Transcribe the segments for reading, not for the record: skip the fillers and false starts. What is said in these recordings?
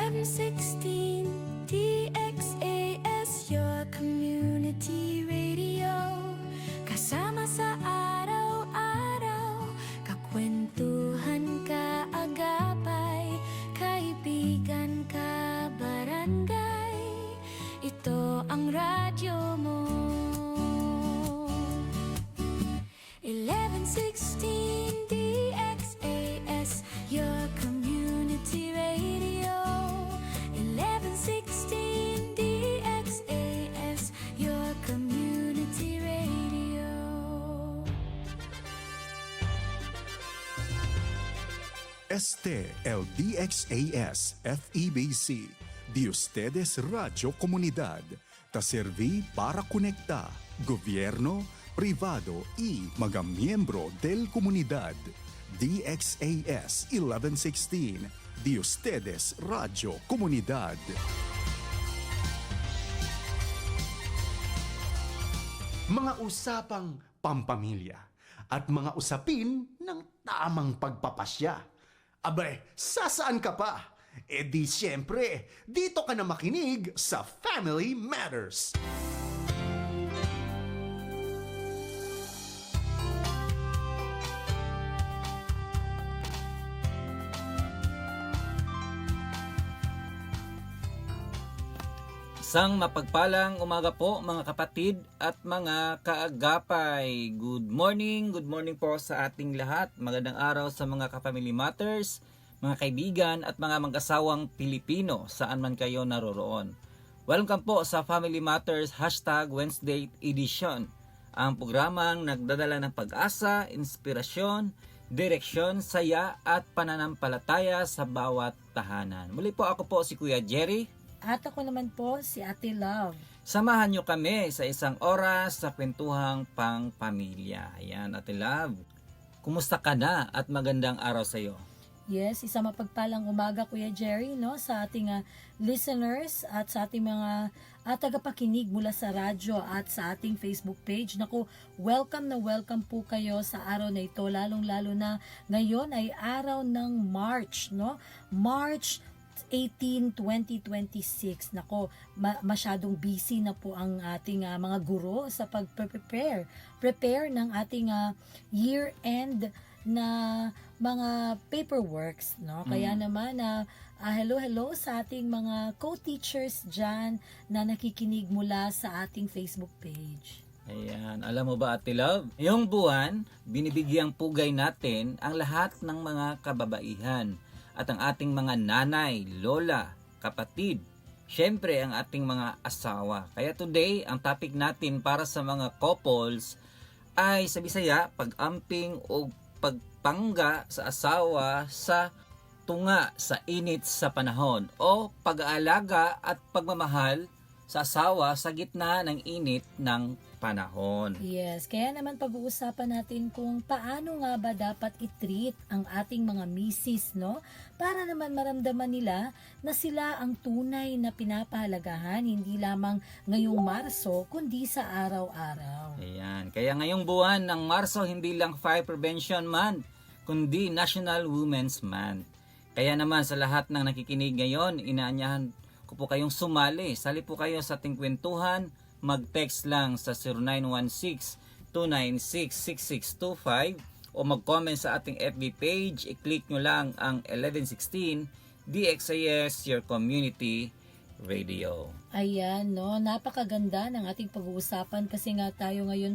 1116 DXAS, your community radio. Kasama sa araw-araw, kakwentuhan ka agapay, kaibigan ka barangay. Ito ang radyo mo. 1116 DXAS, your community radio. 1116 DXAS, your community radio. Este el DXAS FEBC, de ustedes Radio Comunidad, ta serví para conectar gobierno, privado y mga miyembro del comunidad. DXAS 1116, de ustedes Radio Comunidad. Mga usapang pampamilya at mga usapin ng tamang pagpapasya. Abay, sasaan ka pa? E di siyempre, dito ka na makinig sa Family Matters. Isang mapagpalang umaga po mga kapatid at mga kaagapay. Good morning po sa ating lahat. Magandang araw sa mga ka-Family Matters, mga kaibigan at mga mag-asawang Pilipino saan man kayo naroroon. Welcome po sa Family Matters #Wednesday Edition, ang programang nagdadala ng pag-asa, inspirasyon, direksyon, saya at pananampalataya sa bawat tahanan. Muli po ako po si Kuya Jerry. At ako naman po, si Ate Love. Samahan nyo kami sa isang oras sa kwentuhang pang-pamilya. Ayan, Ate Love. Kumusta ka na at magandang araw sa iyo? Yes, isang mapagpalang umaga, Kuya Jerry, no, sa ating listeners at sa ating mga tagapakinig mula sa radyo at sa ating Facebook page. Naku, welcome na welcome po kayo sa araw na ito, lalong-lalo na ngayon ay araw ng March, no? March 18, 2026. Nako, masyadong busy na po ang ating mga guro sa prepare ng ating year-end na mga paperworks, no? Kaya naman hello sa ating mga co-teachers dyan na nakikinig mula sa ating Facebook page. Ayan, alam mo ba Ate Love? Ngayong buwan, binibigyang pugay natin ang lahat ng mga kababaihan at ang ating mga nanay, lola, kapatid, syempre ang ating mga asawa. Kaya today, ang topic natin para sa mga couples ay sa Bisaya, pag-amping o pagpangga sa asawa sa tunga sa init sa panahon o pag-aalaga at pagmamahal sa asawa sa gitna ng init ng panahon. Yes, kaya naman pag-uusapan natin kung paano nga ba dapat i-treat ang ating mga misis, no? Para naman maramdaman nila na sila ang tunay na pinapahalagahan, hindi lamang ngayong Marso, kundi sa araw-araw. Ayan, kaya ngayong buwan ng Marso, hindi lang Fire Prevention Month, kundi National Women's Month. Kaya naman sa lahat ng nakikinig ngayon, inaanyahan ko po kayong sumali. Sali po kayo sa ating kwentuhan. Mag-text lang sa 0916-296-6625 o mag-comment sa ating FB page. I-click nyo lang ang 1116 DXAS, your community radio. Ayan, no, napakaganda ng ating pag-uusapan kasi nga tayo ngayon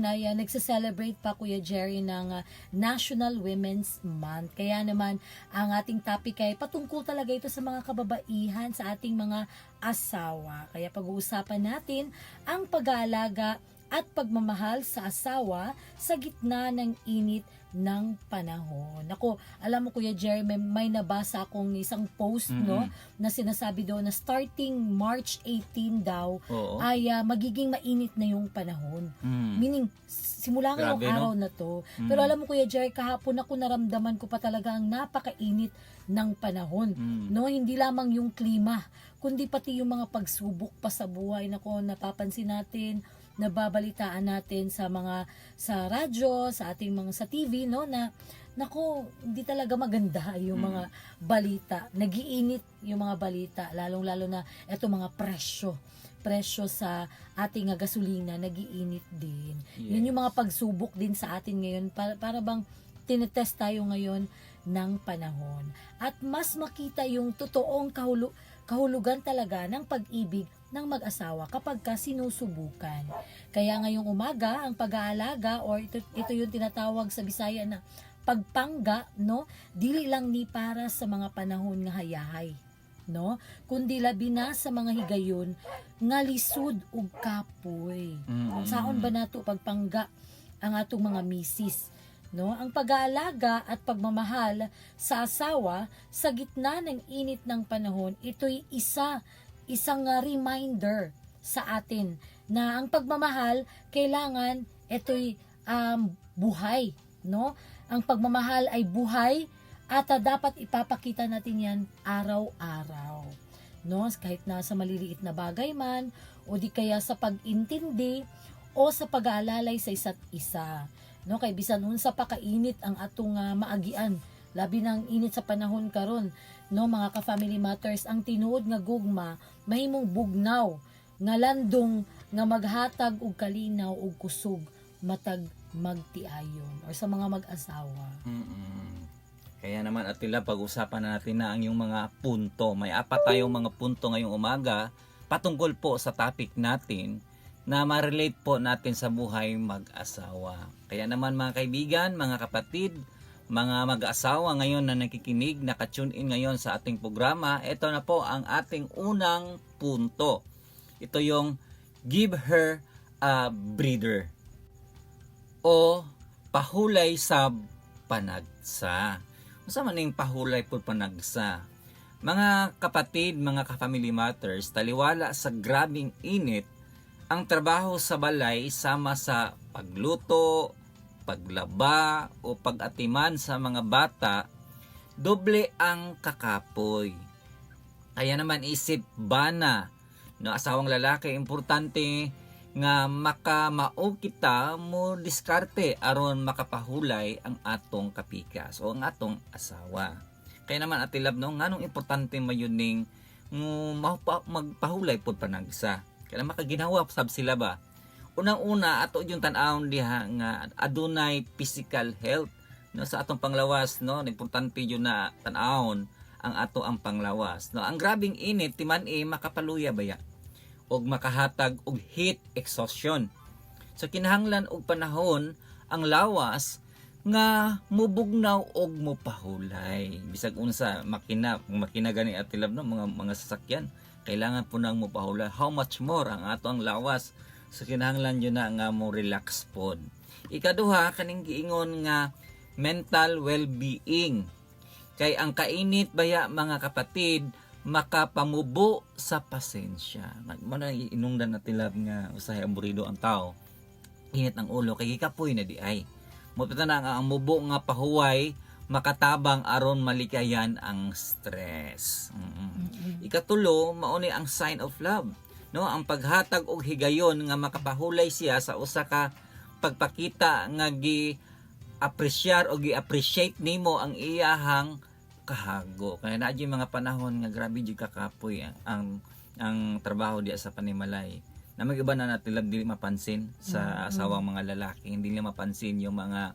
ay nagse-celebrate pa, Kuya Jerry, ng National Women's Month. Kaya naman ang ating topic ay patungkol talaga ito sa mga kababaihan, sa ating mga asawa. Kaya pag-uusapan natin ang pag-aalaga at pagmamahal sa asawa sa gitna ng init ng panahon. Ako, alam mo Kuya Jerry, may nabasa akong isang post, no, na sinasabi doon na starting March 18 daw ay magiging mainit na yung panahon. Meaning, simula ngayong araw na to. Pero alam mo Kuya Jerry, kahapon ako naramdaman ko pa talaga ang napakainit ng panahon. No, hindi lamang yung klima, kundi pati yung mga pagsubok pa sa buhay. Nako, napapansin natin, nababalitaan natin sa radyo, sa ating mga sa TV, no, na nako, hindi talaga maganda yung mga balita. Nagiinit yung mga balita, lalong-lalo na eto mga presyo sa ating gasolina, nagiinit din. Yun yung mga pagsubok din sa atin ngayon, para bang tinetest tayo ngayon ng panahon. At mas makita yung totoong kahulugan talaga ng pag-ibig ng mag-asawa kapag ka sinusubukan. Kaya ngayong umaga, ang pag-aalaga, or ito yung tinatawag sa Bisaya na pagpangga, no? Dili lang ni para sa mga panahon nga hayahay, no? Kundi labi na sa mga higayon nga lisod ug kapoy. Saon ba nato pagpangga ang atong mga misis, no? Ang pag-aalaga at pagmamahal sa asawa sa gitna ng init ng panahon, ito'y isang reminder sa atin na ang pagmamahal kailangan ito'y buhay, no? Ang pagmamahal ay buhay at dapat ipapakita natin yan araw-araw, no? Kahit na sa maliliit na bagay man, o di kaya sa pag-intindi o sa pag-aalalay sa isa't isa, no? Kay bisan unsa pa kainit ang atong maagian, labi ng init sa panahon karon, no, mga ka-family matters, ang tinuod nga gugma mahimong bugnaw nga landong nga maghatag og kalinaw ug kusog matag magtiayon or sa mga mag-asawa. Kaya naman Atila, pag-usapan natin na ang yung mga punto. May 4 tayong mga punto ngayong umaga patungkol po sa topic natin na ma-relate po natin sa buhay mag-asawa. Kaya naman mga kaibigan, mga kapatid, mga mag-asawa ngayon na nakikinig, naka-tune in ngayon sa ating programa, ito na po ang ating unang punto. Ito yung give her a breather o pahulay sa panagsa. Unsa man ning pahulay po panagsa? Mga kapatid, mga ka-family matters, taliwala sa grabing init, ang trabaho sa balay sama sa pagluto, paglaba o pag-atiman sa mga bata, doble ang kakapoy. Kaya naman isip bana no asawang lalaki, importante nga makamao kita mo diskarte aron makapahulay ang atong kapikas o ang atong asawa. Kaya naman Atilab, no, nganong importante mayon ning magpahulay pod panagsa. Kaya makaginawa sab sila ba? Unang-una ato yung tan-awon diha nga adunay physical health, no, sa atong panglawas, no, importante yun na tan-awon ang ato ang panglawas, no. Ang grabing init timan makapaluya baya og makahatag og heat exhaustion. So kinahanglan og panahon ang lawas nga mubugnaw og mopahulay. Bisag unsa makina gani Atilab, no, mga sasakyan, kailangan po nang mopahulay. How much more ang ato ang lawas? So kinahanglan yun na nga mo relax pod. Ikaduha, kaning giingon nga mental well-being. Kay ang kainit baya mga kapatid, makapamubo sa pasensya. Mana inungdan na Tilab nga usahay aburido ang tao. Init ang ulo kay gikapoy na di ay. Mopita na nga ang mubo nga pahuway makatabang aron malikayan ang stress. Ikatulo, mauni ang sign of love, no, ang paghatag og higayon nga makapahulay siya sa usa ka pagpakita nga gi-appreciate o gi-appreciate nimo ang iyahang kahago. Kaya na mga panahon nga grabe jud kakapoy ang trabaho diya sa panimalay. Na mag-iba na Tilab dili mapansin sa asawang mga lalaki, hindi nila mapansin yung mga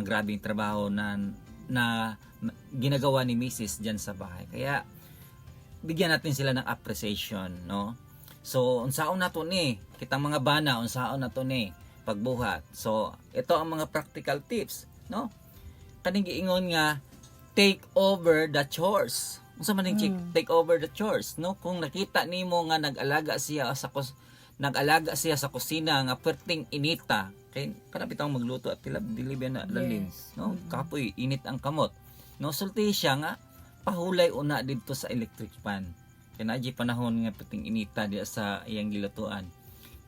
grabeng trabaho na ginagawa ni Mrs. diyan sa bahay. Kaya bigyan natin sila ng appreciation, no? So unsaon nato ni kitang mga bana, unsaon nato ni pagbuhat. So ito ang mga practical tips, no? Kaning giingon nga take over the chores. Unsa man ning take over the chores, no? Kung nakita nimo nga nag-alaga siya sa kusina nga perting inita, kay kana bitang magluto at Tilab dili ba na lalim, no? Kapoy init ang kamot. No, sulti siya nga pahulay una didto sa electric pan. Kay naay panahon nga perting inita diya sa iyang gilutuan.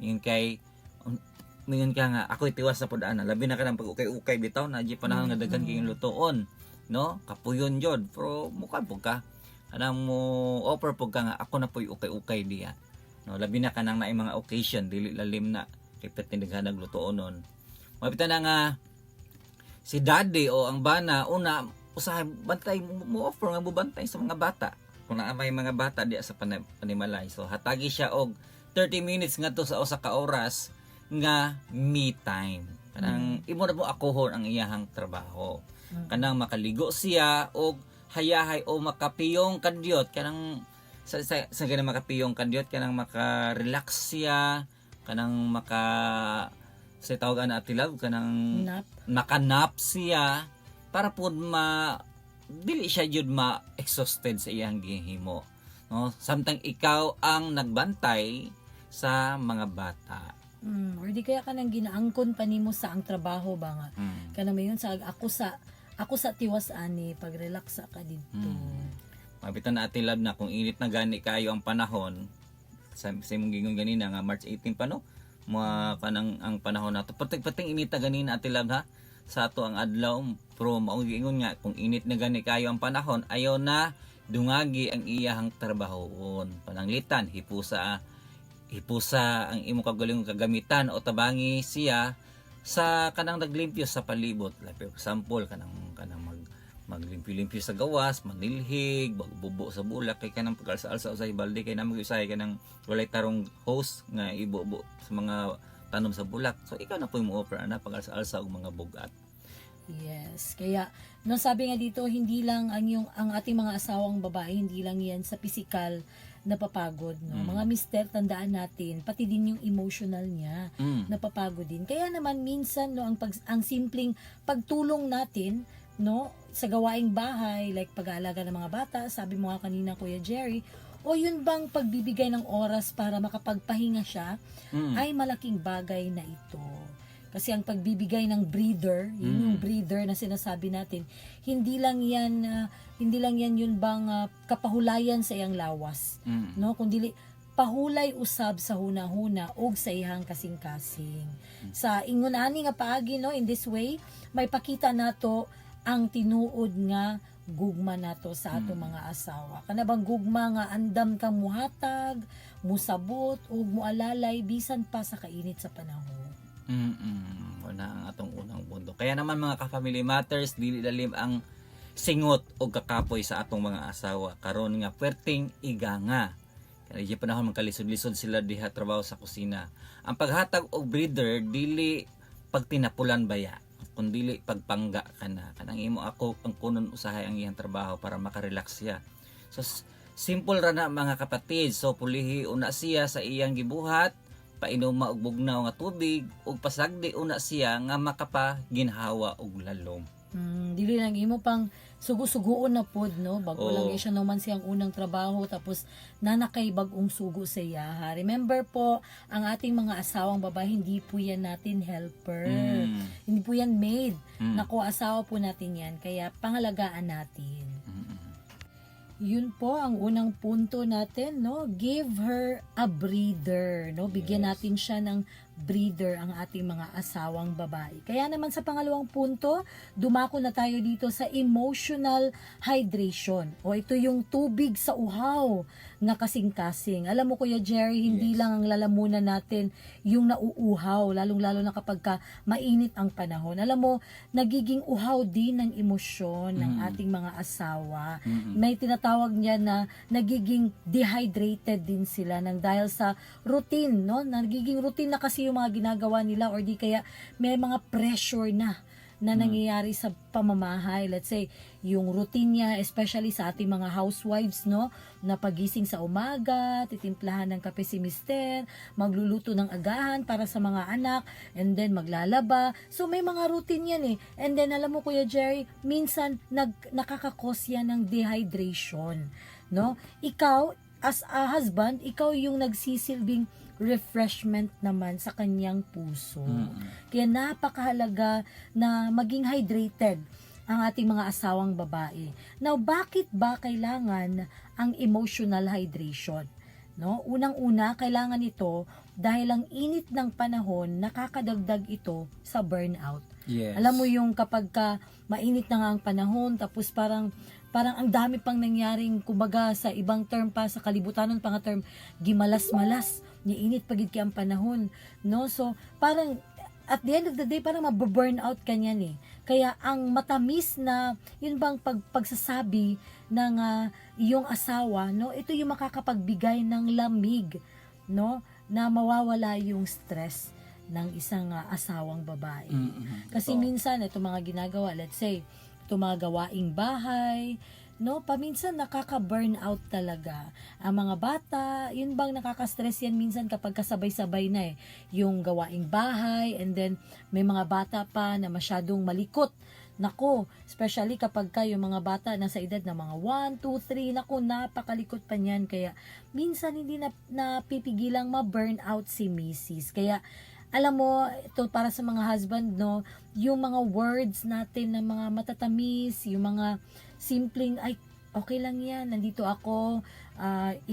Ngayon ka nga ako tiwas sa pud ana, labi na kanang pag-ukay-ukay bitaw na panahon nga daghan kay lutoon. No, kapuyon jud, pero mukha pug ka anang mo offer pug ka nga ako na puy ukay-ukay diya, no, labi na kanang naay mga occasion dili lalim na kay perting daghan naglutoon nun. Mapita na nga si daddy o ang bana una usahay bantay mo offer nga mubantay sa mga bata kung naa may mga bata diya sa panimalay. So hatagi siya og 30 minutes ngadto sa usa ka oras nga me time. Kanang imo na mo akohon ang iyahang trabaho. Kanang makaligo siya og hayahay o makapiyong kadyot kanang sa ganang makapiyong kadyot kanang maka-relax siya kanang sa tawagan na atilaw kanang Nap. makanap siya para pud dili siya jud ma-exhausted sa iyang gihimo, no? Samtang ikaw ang nagbantay sa mga bata. Or di kaya ka nang ginaangkon pa nimo sa ang trabaho ba nga. Kanang mayon sa ako sa tiwas ani pag-relax ka dito. Mabitan na atilab na kung init na gani kayo ang panahon sa imong gingon ganina nga March 18 pa no kanang ang panahon nato pating init na ganina atilab ha sa ato ang adlaw pero mao gingon nga kung init na gani kayo ang panahon ayaw na dungagi ang iyahang trabahoon pananglitan hipusa ang imong kagaling kagamitan o tabangi siya sa kanang naglimpyo sa palibot like for example kanang maglimpyo-limpyo sa gawas, manilhig, magbubo sa bulak kay kanang pag-alsa-alsa usay balde kay namang usay kanang walay tarong hose nga ibubo sa mga tanom sa bulak. So ikaw na po mo offer ana pag-alsa-alsa og mga bugat. Yes. Kaya no sabi nga dito hindi lang ang ating mga asawang babae hindi lang yan sa physical napapagod no. Mga mister tandaan natin pati din yung emotional niya napapagod din. Kaya naman minsan no ang simpleng pagtulong natin no sa gawaing bahay like pag-aalaga ng mga bata sabi mo nga kanina Kuya Jerry o yun bang pagbibigay ng oras para makapagpahinga siya ay malaking bagay na ito kasi ang pagbibigay ng breather yung breather na sinasabi natin hindi lang yan yun bang kapahulayan sa iyang lawas no kundi pahulay usab sa hunahuna og sa iyang kasing-kasing sa ingon ani nga paagi no in this way may pakita nato ang tinuod nga gugma nato sa ato mga asawa. Kana bang gugma nga andam kang muhatag, musabot ug mualalay bisan pa sa kainit sa panahon. Wala ang atong unang punto. Kaya naman mga ka-family matters dili lalim ang singot o kakapoy sa atong mga asawa karon nga puwerteng iganga. Kaya di panahon magkalisod-lisod sila diha trabaho sa kusina. Ang paghatag og breeder dili pagtinapulan baya kundi pagpangga ka na kanang imo ako ang kunon usahay ang iyang trabaho para makarelax siya. So simple ra na mga kapatid. So pulihi una siya sa iyang gibuhat, painuma og bugnaw nga tubig ug pasagdi una siya nga makapaginhawa og lalom. Dili lang imo pang sugo-sugoon na pod no bago lang siya naman siyang unang trabaho tapos nanakay bagong sugo sa iya. Remember po ang ating mga asawang babae hindi po yan natin helper. Hindi po yan maid. Nako asawa po natin yan kaya pangalagaan natin. Yun po ang unang punto natin no give her a breather no bigyan natin siya ng breather ang ating mga asawang babae. Kaya naman sa pangalawang punto, dumako na tayo dito sa emotional hydration. O ito yung tubig sa uhaw na kasing-kasing. Alam mo Kuya Jerry, hindi lang ang lalamunan natin yung nauuhaw, lalong-lalo na kapag mainit ang panahon. Alam mo, nagiging uhaw din ng emosyon ng ating mga asawa. May tinatawag niya na nagiging dehydrated din sila nang dahil sa routine, no? Nagiging routine na kasi yung mga ginagawa nila or di kaya may mga pressure na nangyayari sa pamamahay. Let's say, yung routine niya, especially sa ating mga housewives, no? Na pagising sa umaga, titimplahan ng kape si mister, magluluto ng agahan para sa mga anak, and then maglalaba. So, may mga routine yan eh. And then, alam mo Kuya Jerry, minsan nakakakos yan ng dehydration. No? Ikaw, as a husband, ikaw yung nagsisilbing refreshment naman sa kanyang puso. Kaya napakahalaga na maging hydrated ang ating mga asawang babae. Now, bakit ba kailangan ang emotional hydration? No? Unang-una, kailangan ito dahil ang init ng panahon, nakakadagdag ito sa burnout. Yes. Alam mo yung kapag mainit na nga ang panahon, tapos parang ang dami pang nangyaring, kumbaga sa ibang term pa, sa kalibutanon pa nga term, gimalas-malas, niinit pagid kay ang panahon, no? So, parang at the end of the day, parang mababurn out ka niyan eh. Kaya ang matamis na, yun bang pagsasabi ng iyong asawa, no? Ito yung makakapagbigay ng lamig, no? Na mawawala yung stress ng isang asawang babae. Kasi minsan, ito mga ginagawa, let's say, ito mga gawaing bahay, no, paminsan nakaka-burnout talaga. Ang mga bata, yun bang nakaka-stress yan minsan kapag kasabay-sabay na eh. Yung gawaing bahay, and then may mga bata pa na masyadong malikot. Nako, especially kapag yung mga bata nasa edad na mga 1, 2, 3, nako, napakalikot pa niyan. Kaya minsan hindi na napipigilang ma-burnout si Mrs. Kaya alam mo, ito para sa mga husband, no, yung mga words natin na mga matatamis, yung mga simpleng, ay, okay lang yan, nandito ako,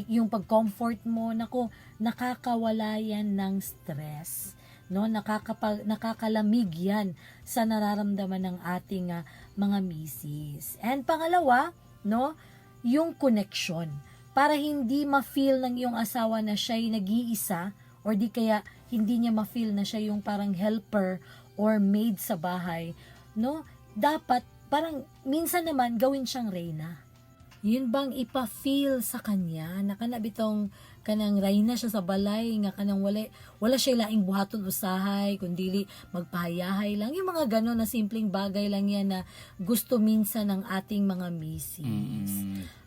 yung pag-comfort mo, nako, nakakawala yan ng stress, no, nakakalamig yan sa nararamdaman ng ating mga misis. And pangalawa, no, yung connection, para hindi ma-feel ng iyong asawa na siya'y nag-iisa, or di kaya hindi niya ma-feel na siya yung parang helper or maid sa bahay, no, dapat parang minsan naman gawin siyang reyna. Yun bang ipa-feel sa kanya na kanabitong kanang reyna siya sa balay, nga kanang wala siya laing buhaton usahay, kundi magpahayahay lang. Yung mga gano'n na simpleng bagay lang yan na gusto minsan ng ating mga misis.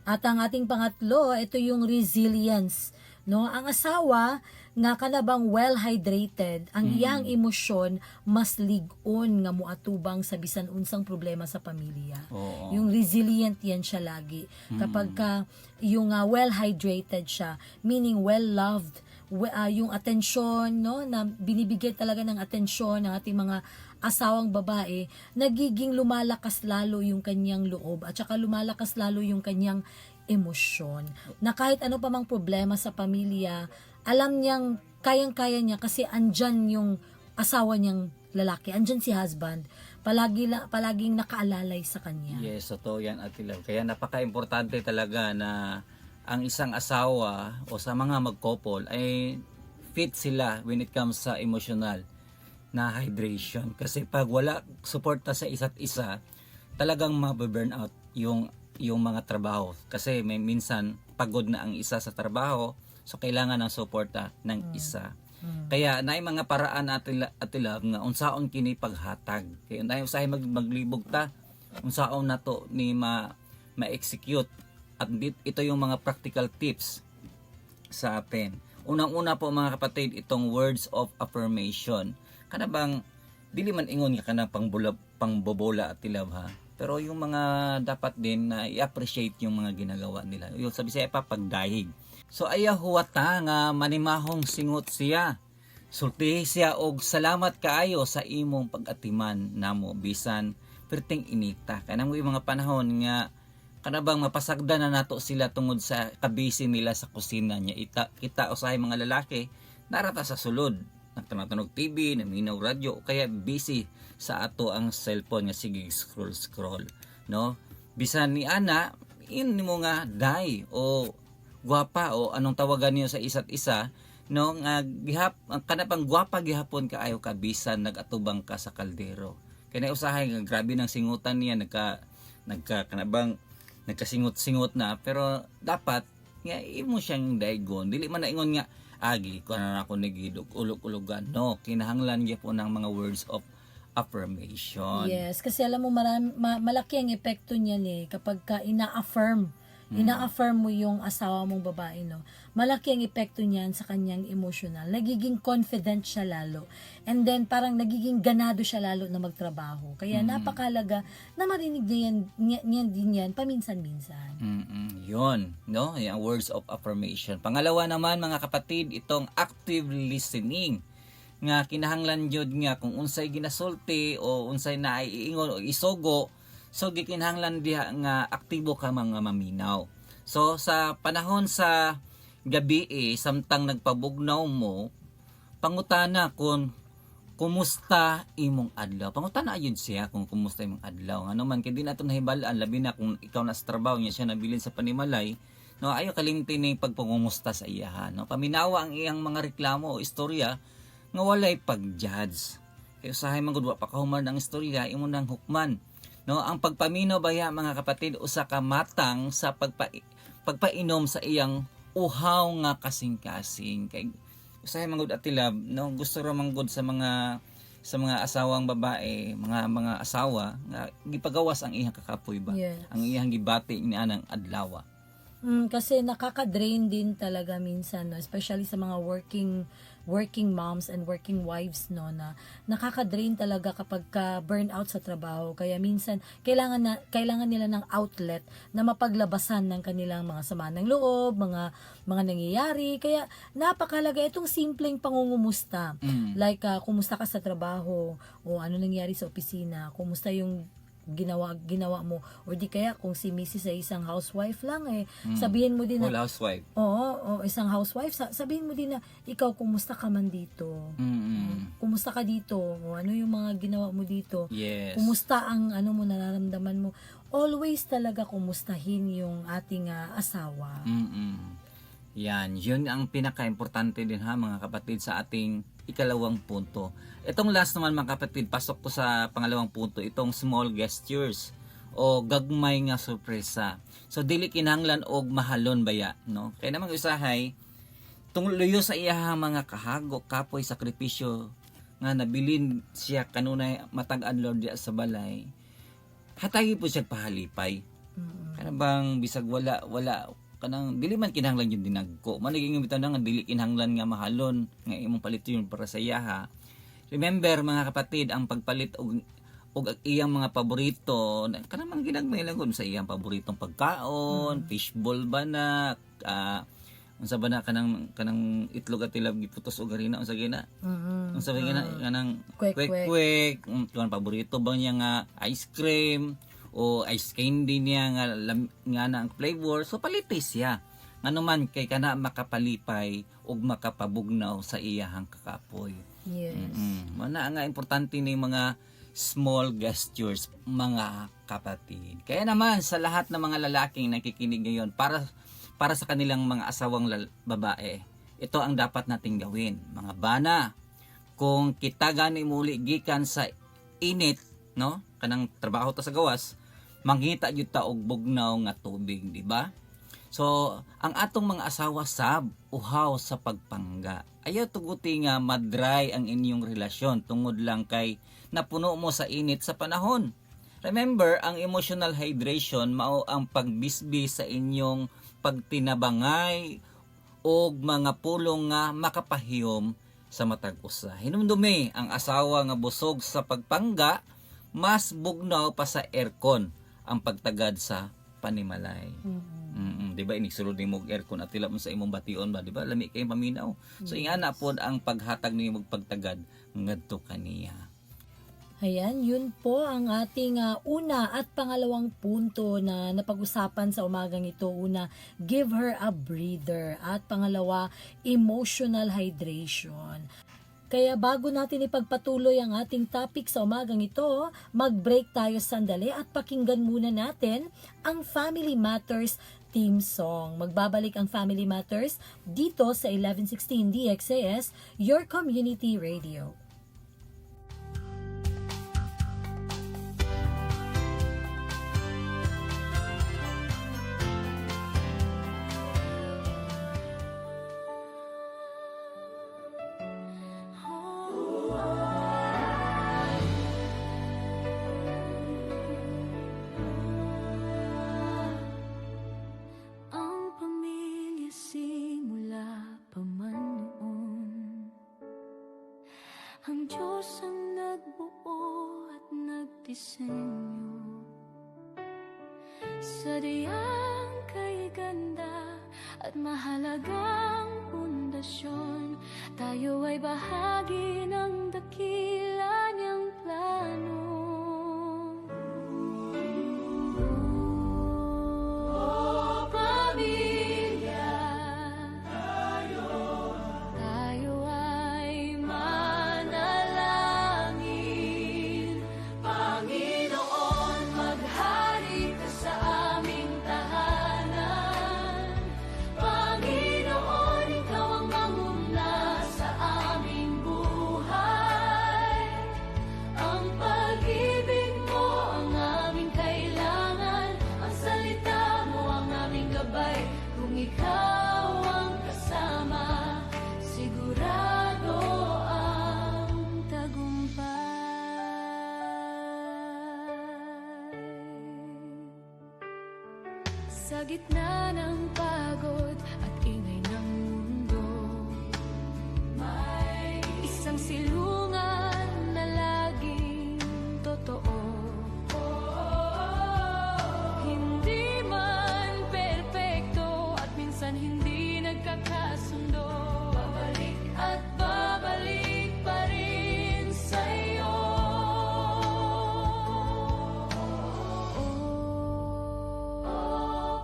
At ang ating pangatlo, ito yung resilience. No, ang asawa nga kanabang well-hydrated, ang iyang emosyon mas ligon nga muatubang sa bisan unsang problema sa pamilya. Oo. Yung resilient yan siya lagi. Kapag yung well-hydrated siya, meaning well-loved, yung atensyon, no, na binibigyan talaga ng atensyon ng ating mga asawang babae, nagiging lumalakas lalo yung kanyang loob at saka lumalakas lalo yung kanyang emosyon. Na kahit ano pa mang problema sa pamilya, alam niyang kayang-kaya niya kasi andyan yung asawa niyang lalaki, andyan si husband, palaging nakaalalay sa kanya. Yes, totoo yan, Ate Love. Kaya napaka-importante talaga na ang isang asawa o sa mga mag-couple ay fit sila when it comes sa emotional na hydration. Kasi pag wala suporta sa isa't isa, talagang mababurnout yung mga trabaho. Kasi may minsan pagod na ang isa sa trabaho, so kailangan ng suporta ng isa. Kaya naay mga paraan Ate Love nga unsaon kini paghatag. Kaya naay usahay maglibog ta unsaon nato ni ma-execute. At ito yung mga practical tips sa atin. Unang-una po mga kapatid, itong words of affirmation. Kana bang dili man ingon nga kana pangbobola Ate Love ha. Pero yung mga dapat din na i-appreciate yung mga ginagawa nila. Yung sabi siya pagdahig. So aya huwata nga manimahong singot siya. Sulti siya og salamat kaayo sa imong pag-atiman namo bisan perting inita. Kanang yung mga panahon nga kanabang mapasagda na nato sila tungod sa kabisi nila sa kusina niya. Kita usahay mga lalaki narata sa sulod. Nagtanong TV, naminaw radyo, kaya busy sa ato ang cellphone nga sige scroll, no? Bisan ni ana, mo nga day o gwapa o anong tawagan niyo sa isa't isa, no, nga kanapang gwapa gihapon kaayo ka bisan nagatubang ka sa kaldero. Kaya usahay nga grabe ng singutan niya kanabang nagkasingot-singot na, pero dapat nga imo siyang daygon. Dili man na ingon nga agi ko na ako nagidog ulog-ulogan. No, kinahanglan niya po ng mga words of affirmation. Yes, kasi alam mo malaki ang epekto niyan eh kapag ka ina-affirm mo yung asawa mong babae, no? Malaki ang epekto niyan sa kanyang emotional. Nagiging confident siya lalo. And then parang nagiging ganado siya lalo na magtrabaho. Kaya napakalaga na marinig niyan din yan paminsan-minsan. Yun, no? Yung words of affirmation. Pangalawa naman mga kapatid, itong active listening. Nga kinahanglan jud nga kung unsay ginasulti o unsay naiingon o isogo, so gikinahanglan diha nga aktibo ka mga maminaw. So sa panahon sa gabi samtang nagpabugnaw mo, pangutana kung kumusta imong adlaw. Pangutana yun siya kung kumusta imong adlaw. Ano man kay di nato nahibalaan labi na kung ikaw na sa trabaho niya siya nabilin sa panimalay, no, ayo kalimti ni pagpangumusta sa iya, no. Paminawa ang iyang mga reklamo o istorya nga walay pag-judge. Kay usahay man gud wa pa kahuman ang istorya imo nang hukman. No, ang pagpaminaw baya mga kapatid usa ka matang sa pagpainom sa iyang uhaw nga kasing-kasing. Kay usahay man gud atilab, no, gusto ra man gud sa mga asawang babae, mga asawa nga gipagawas ang iyang kakapoy ba. Yes. Ang iyang gibati ni anang adlaw. Kasi nakaka-drain din talaga minsan, no? Especially sa mga working moms and working wives, no, na nakaka-drain talaga kapag ka burnout sa trabaho. Kaya minsan kailangan nila ng outlet na mapaglabasan ng kanilang mga sama ng loob, mga nangyayari. Kaya napakalaga itong simpleng pangungumusta. Like kumusta ka sa trabaho, o ano nangyari sa opisina, kumusta yung ginawa mo, or di kaya kung si Mrs. ay isang housewife lang, sabihin mo din na Full housewife. oo, isang housewife, sabihin mo din na ikaw kumusta ka man dito, kumusta ka dito, o ano yung mga ginawa mo dito, Yes. kumusta ang ano mo, nararamdaman mo. Always talaga kumustahin yung ating asawa. Yan, yun ang pinaka-importante din ha mga kapatid sa ating ikalawang punto. Itong last naman mga kapatid, pasok ko sa pangalawang punto, itong small gestures o gagmay nga sorpresa. So dili kinahanglan og mahalon baya, no? Kaya namang usahay tungluyo sa iyahang mga kahago, kapoy, sakripisyo nga nabilin siya kanunay matag-an Lord diya sa balay. Hatagi po siya pahalipay. Kana bang bisag wala kanang dili man kinahanglan yung dinagko. Maniging bitaw na nga dili kinahanglan nga mahalon nga imong palit yun para sa iyaha. Remember mga kapatid, ang pagpalit og iyang mga paborito, kanang mga ginagmay lang sa iyang paboritong pagkaon, fishball ba na, unsa ba na kanang itlog at tilab giputos og harina unsa gina? Unsa ba gina kanang kwek-kwek, kanang paborito ba niya nga ice cream o ice candy niya nga na ang flavor, so palitay siya. Ngano man kay kana makapalipay ug makapabugnaw sa iyahang kakapoy. Yes. Mana nga importante ni mga small gestures mga kapatid. Kaya naman sa lahat ng mga lalaking nakikinig ngayon para sa kanilang mga asawang babae, ito ang dapat nating gawin. Mga bana, kung kita gani muli gikan sa init, no? Kanang trabaho ta sa gawas, manghita jud ta og bugnaw nga tubig, di ba? So, ang atong mga asawa sab uhaw sa pagpangga. Ayaw tuguti nga madry ang inyong relasyon tungod lang kay napuno mo sa init sa panahon. Remember, ang emotional hydration mao ang pagbisbis sa inyong pagtinabangay og mga pulong nga makapahiyom sa matag usa. Hinumdumi ang asawa nga busog sa pagpangga, mas bugnaw pa sa aircon ang pagtagad sa panimalay. Di ba inisulod ni mog aircon at tila mo sa imong bation ba, di ba? Lami kay paminaw. So ingana pod ang paghatag niyo magpagtagad ngadto kaniya. Ayan, yun po ang ating una at pangalawang punto na napag-usapan sa umagang ito. Una, give her a breather. At pangalawa, emotional hydration. Kaya bago natin ipagpatuloy ang ating topic sa umagang ito, mag-break tayo sandali at pakinggan muna natin ang Family Matters theme song. Magbabalik ang Family Matters dito sa 1116 DXAS, your community radio. Ang pamilya simula pa man noon, ang Diyos ang nagbuo at nagdisenyo. Sadyang kay ganda at mahalagang pundasyon, tayo ay bahagi ng dakila niyang plano. Oh, pamilya, tayo ay manalangin. Panginoon, maghari ka sa aming tahanan. Panginoon, ikaw ang manguna sa aming buhay. gabay. Kung ikaw ang kasama, sigurado ang tagumpay. Sa gitna ng pagod at ingay ng mundo, may isang silungan na laging totoo. Hindi man perpekto at minsan hindi nagkakasundo, babalik at babalik pa rin sa'yo.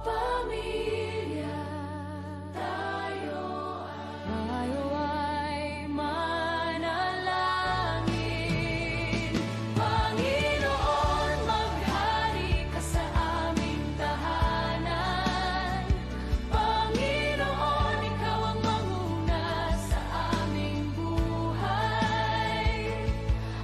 Pamilya, tayo ay manalangin. Panginoon, maghari ka sa aming tahanan. Panginoon, ikaw ang manguna sa aming buhay.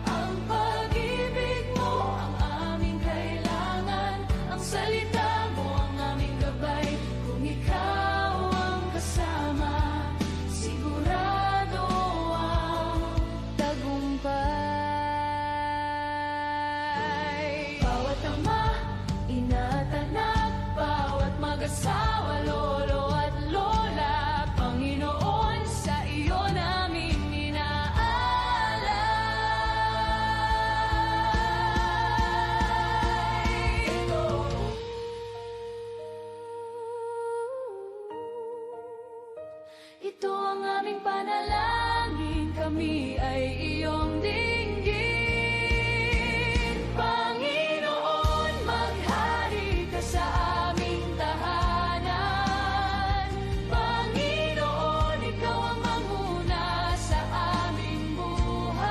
Ang pag-ibig mo ang aming kailangan, ang salita mo ang aming gabay. Kung ikaw ang kasama, sigurado ang tagumpay. Bawat ama, ina't anak, bawat mag-asawa, lolo at lola, Panginoon, sa iyo namin Ito ang aming panalangin, kami ay iyong dinggin. Panginoon, maghari ka sa aming tahanan. Panginoon, ikaw ang manguna sa aming buhay.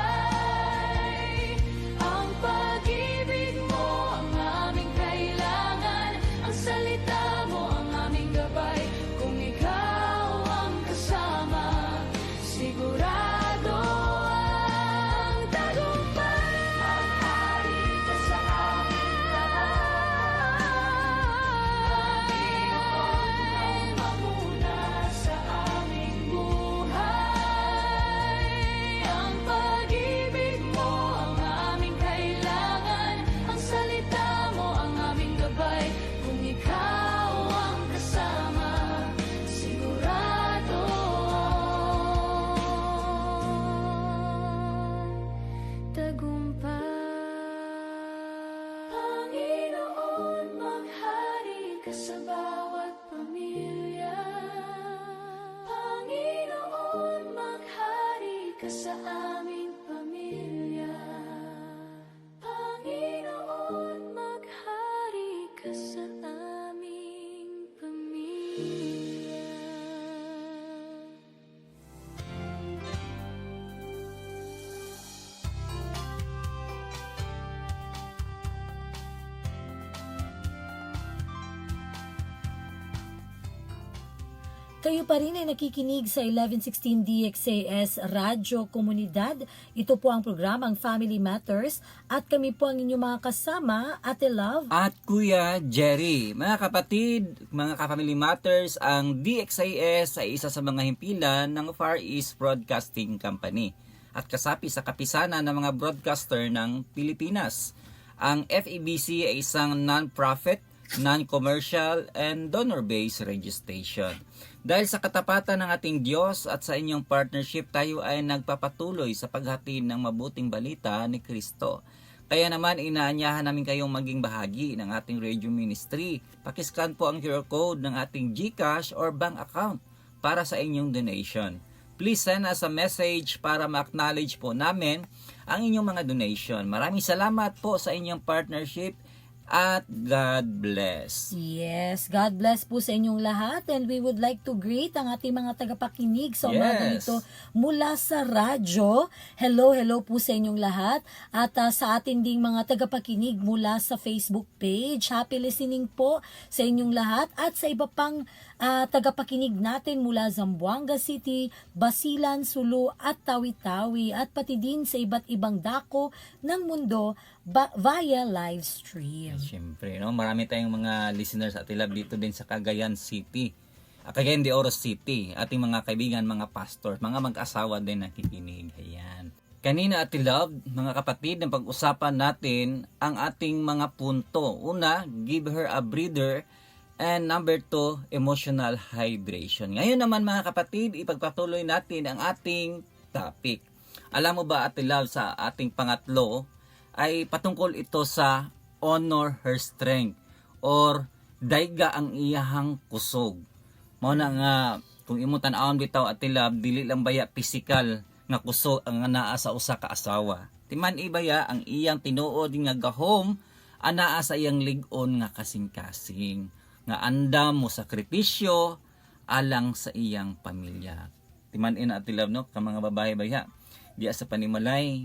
Ang pag-ibig mo ang aming kailangan, ang salita mo ang aming gabay. Kung ikaw ang kasama, sigurado ang tagumpay. Maghari ka sa aming tahanan. Panginoon, manguna sa aming buhay. Ang pag-ibig mo ang aming kailangan, ang salita mo ang aming gabay. Kung ikaw ang kasama, sigurado tagumpay. Panginoon, maghari ka sa bawat pamilya. Panginoon, maghari ka sa aming pamilya. Panginoon, maghari ka sa aming pamilya. Kayo pa rin ay nakikinig sa 1116 DXAS Radyo Komunidad. Ito po ang programang Family Matters at kami po ang inyong mga kasama, Ate Love. At Kuya Jerry. Mga kapatid, mga ka-Family Matters, ang DXIS ay isa sa mga himpilan ng Far East Broadcasting Company at kasapi sa kapisanan ng mga broadcaster ng Pilipinas. Ang FEBC ay isang non-profit, non-commercial, and donor-based registration. Dahil sa katapatan ng ating Diyos at sa inyong partnership, tayo ay nagpapatuloy sa paghatid ng mabuting balita ni Kristo. Kaya naman inaanyahan namin kayong maging bahagi ng ating radio ministry. Pakiscan po ang QR code ng ating GCash or bank account para sa inyong donation. Please send us a message para ma-acknowledge po namin ang inyong mga donation. Maraming salamat po sa inyong partnership at God bless. Yes, God bless po sa inyong lahat and we would like to greet ang ating mga tagapakinig sa umaga Yes. nito mula sa radyo. Hello po sa inyong lahat at sa ating ding mga tagapakinig mula sa Facebook page. Happy listening po sa inyong lahat at sa iba pang tagapakinig natin mula Zamboanga City, Basilan, Sulu at Tawi-Tawi at pati din sa iba't ibang dako ng mundo via live stream. Siyempre, no? Marami tayong mga listeners at Love dito din sa Cagayan City. Cagayan de Oro City. Ating mga kaibigan, mga pastor, mga mag-asawa din nakikinig. Ayan. Kanina at Love, mga kapatid, ang pag-usapan natin ang ating mga punto. Una, give her a breather. And number 2, emotional hydration. Ngayon naman mga kapatid, ipagpatuloy natin ang ating topic. Alam mo ba Ate Love, sa ating pangatlo ay patungkol ito sa honor her strength or dayga ang iyahang kusog. Mao na nga kung imo tan-awon bitaw Ate Love, dili lang baya physical nga kusog ang naa sa usa ka asawa. Timan ibaya ang iyang tinuod nga gahom anaa sa iyang lig-on nga kasing-kasing nga andam mo sakripisyo alang sa iyang pamilya. Timan ina Ate Love, no, ka mga babae baya diya sa panimalay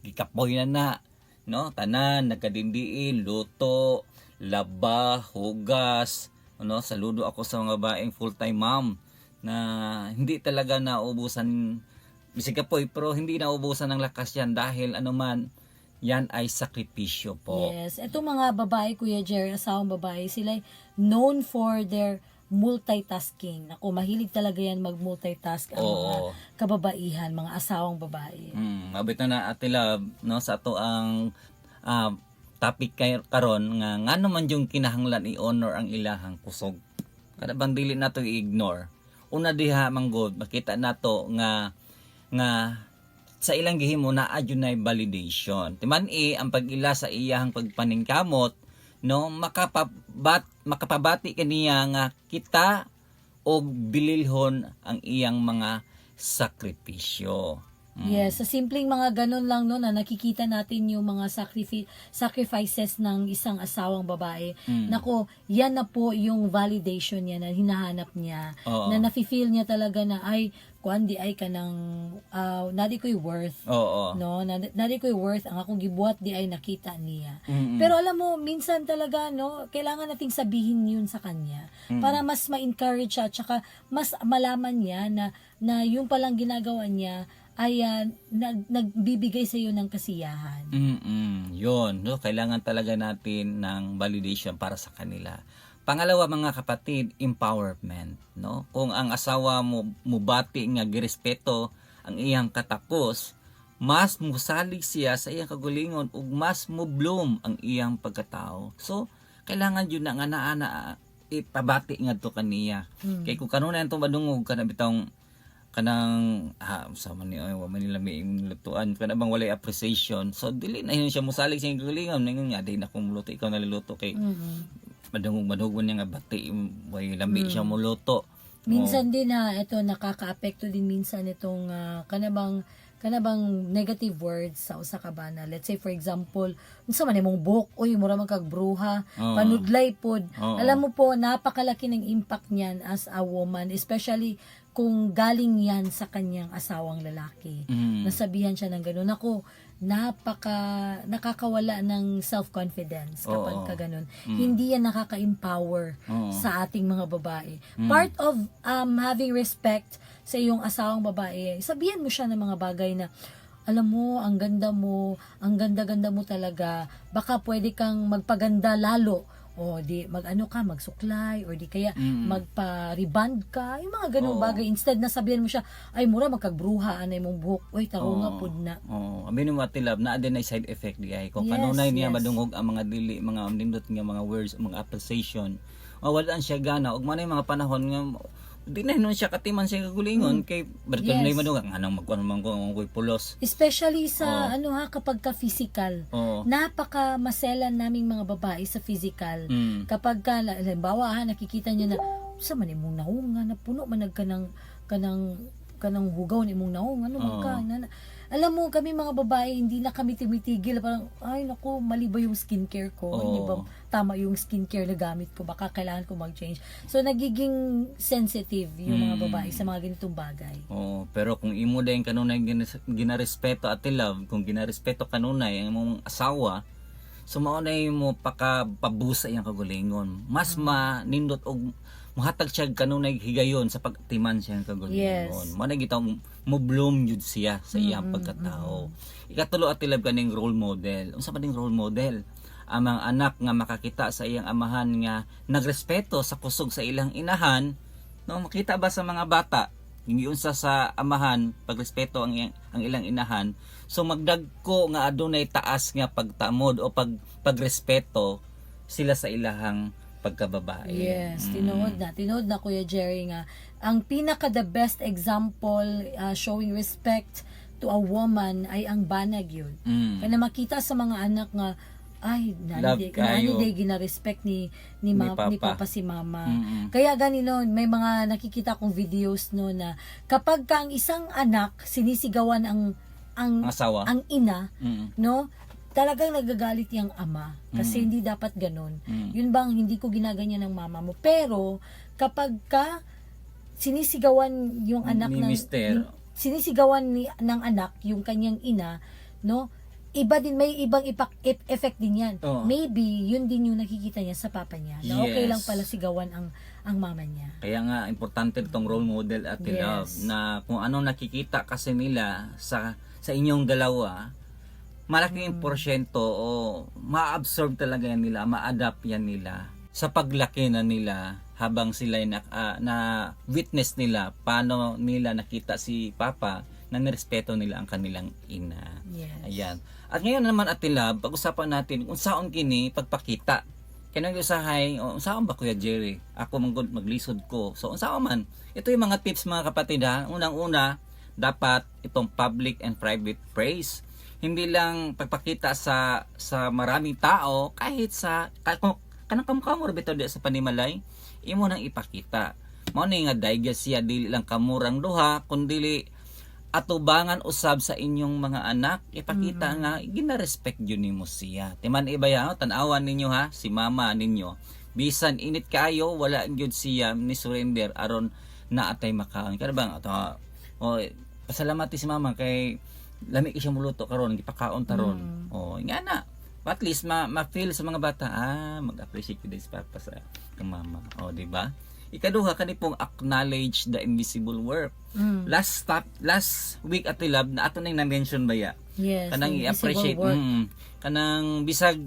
gikapoy na no, tanan nagkadindiin, luto, laba, hugas, ano, saludo ako sa mga babaeng full-time mom na hindi talaga naubusan bisig kapoy pero hindi naubusan ng lakas yan dahil anuman yan ay sakripisyo po. Yes, itong mga babae, Kuya Jerry, asawang babae, sila known for their multitasking. Ako, mahilig talaga yan mag-multitask ang mga kababaihan, mga asawang babae. Mabit na Ate Love, no, sa ato ang topic karon nga naman yung kinahanglan i-honor ang ilahang kusog. Kada bang dili nato i-ignore. Una diha manggod makita nato nga sa ilang gihimo na adunay validation. Timan ang pag-ila sa iyahang pagpaningkamot, no, makapabati kaniya nga kita og bililhon ang iyang mga sakripisyo. Yes, sa simpleng mga ganun lang no na nakikita natin yung mga sacrifices ng isang asawang babae. Nako, yan na po yung validation niya na hinahanap niya. Na nafi-feel niya talaga na ay kuandi ay kanang nadi ko'y worth. No, nadi ko'y worth ang akong gibuhat di ay nakita niya. Pero alam mo, minsan talaga no, kailangan nating sabihin yun sa kanya para mas ma-encourage siya at saka mas malaman niya na yung palang ginagawa niya ay nagbibigay sa iyo ng kasiyahan. Yun, no? Kailangan talaga natin ng validation para sa kanila. Pangalawa mga kapatid, empowerment. No? Kung ang asawa mo mubati nga girespeto ang iyang katakos, mas musalig siya sa iyang kagulingon ug mas mo bloom ang iyang pagkatao. So, kailangan yun na nga naana ipabati nga to kaniya. Kay kung kanunay itong madungog ka na bitang kanang sama ni wa man nila may lutuan kana bang walay appreciation, so dili na yun siya musalig sa galingon ningon nga day na kung luto ikaw naluluto kay madungog niya nga bati way lami siya muluto. Minsan din na ito nakakaapekto din minsan itong kanabang negative words sa usa ka bana. Let's say for example, unsa man imong buhok, uy mura man kag bruha, panudlay pod. Alam mo po napakalaki ng impact niyan as a woman, especially kung galing yan sa kanyang asawang lalaki. Nasabihan siya ng gano'n. Ako, nakakawala ng self-confidence kapag ka gano'n. Hindi yan nakaka-empower sa ating mga babae. Part of having respect sa iyong asawang babae, sabihan mo siya ng mga bagay na, alam mo, ang ganda mo, ang ganda-ganda mo talaga, baka pwede kang magpaganda lalo. O di magsuklay or di kaya magpa-reband ka, yung mga ganung bagay. Instead na sabihan mo siya, ay mura magkagbruha anay mong buhok, oy taro nga pud na. Aminin mo Ate Love, naa din ay side effect di ay kung kanunay niya madungog ang mga dili, mga nindot nga mga words, mga appreciation. Walaan siya gana ug manay mga panahon nga di na nun siya katiman sa kagulingon kay berton na madungog anang magkuan man ko pulos. Especially sa kapag ka physical. Napaka maselan naming mga babae sa physical. Kapag ka halimbawa nakikita niya na sa man imong nahunga na puno man kanang hugaw ni imong nahunga ano man ka alam mo kami mga babae hindi na kami tumitigil parang ay naku mali ba yung skincare ko hindi ba tama yung skincare na gamit ko baka kailangan ko mag-change so nagiging sensitive yung mga babae sa mga ganitong bagay. Pero kung imo din kanunay ginarespeto Ate Love, kung ginarespeto kanunay ang imong asawa, So mao na mo pabusa iyang kagalingon. Mas manindot og muhatag siya kanunay higayon sa pagtiman siya ng kagalingon. Yes. Mao na gitaw mo bloom jud siya sa iyang pagkatao. Ikatulo at tilab kaning role model. Unsa man ning role model? Ang mga anak nga makakita sa iyang amahan nga nagrespeto sa kusog sa ilang inahan, no, makita ba sa mga bata hindi unsa sa amahan pagrespeto ang ilang inahan, so magdagko nga adunay taas nga pagtamod o pagrespeto sila sa ilahang pagkababae. Yes, tinuod na Kuya Jerry nga ang pinaka the best example showing respect to a woman ay ang banag yun. Kaya makita sa mga anak nga ay Love kayo. nani gina-respect ni papa si mama. Kaya ganino may mga nakikita kong videos no na kapag ka ang isang anak sinisigawan ang Asawa. ang ina, no? Talagang nagagalit yung ama kasi hindi dapat ganun. Yun bang hindi ko ginaganyan ng mama mo. Pero kapag ka sinisigawan yung anak Ni mister. sinisigawan ng anak yung kanyang ina, no? Iba din, may ibang effect din yan. Oo. Maybe yun din yung nakikita niya sa papa niya. Na okay Yes. lang pala sigawan ang mama niya. Kaya nga importante itong role model at Yes. love na kung ano nakikita kasi nila sa inyong dalawa, malaking porsyento o ma-absorb talaga yan nila, ma-adapt yan nila sa paglaki na nila habang sila na witness nila paano nila nakita si papa na nirespeto nila ang kanilang ina. Yes. Ayan. At ngayon naman Atilab, pag-usapan natin kung saan kini pagpakita. Kanang usahay, saan ba Kuya Jerry? Ako maglisod ko. So saan man? Ito yung mga tips mga kapatid ha. Unang-una, dapat itong public and private praise. Hindi lang pagpakita sa maraming tao, kahit sa kanang kamkamor bitaw di sa panimalay, imo nang ipakita. Mao ni nga daigya siya dili lang kamurang duha, kundi atubangan usab sa inyong mga anak, ipakita nga gina-respect yun nimo siya. Timan ibaya, tan-awan ninyo ha, si mama ninyo. Bisan init kayo, wala gyud siya ni surrender aron na atay makaon. Kada bang pasalamat si mama kay lami siya muluto karon, gipakaon taron. Nga na. At least ma-feel sa mga bata, mag-appreciate ko si papa sa mama. Di ba? Ikaduha kani pong acknowledge the invisible work. Last week at Lab na ato nang na-mention ba ya? Yes. Kanang i-appreciate kanang bisag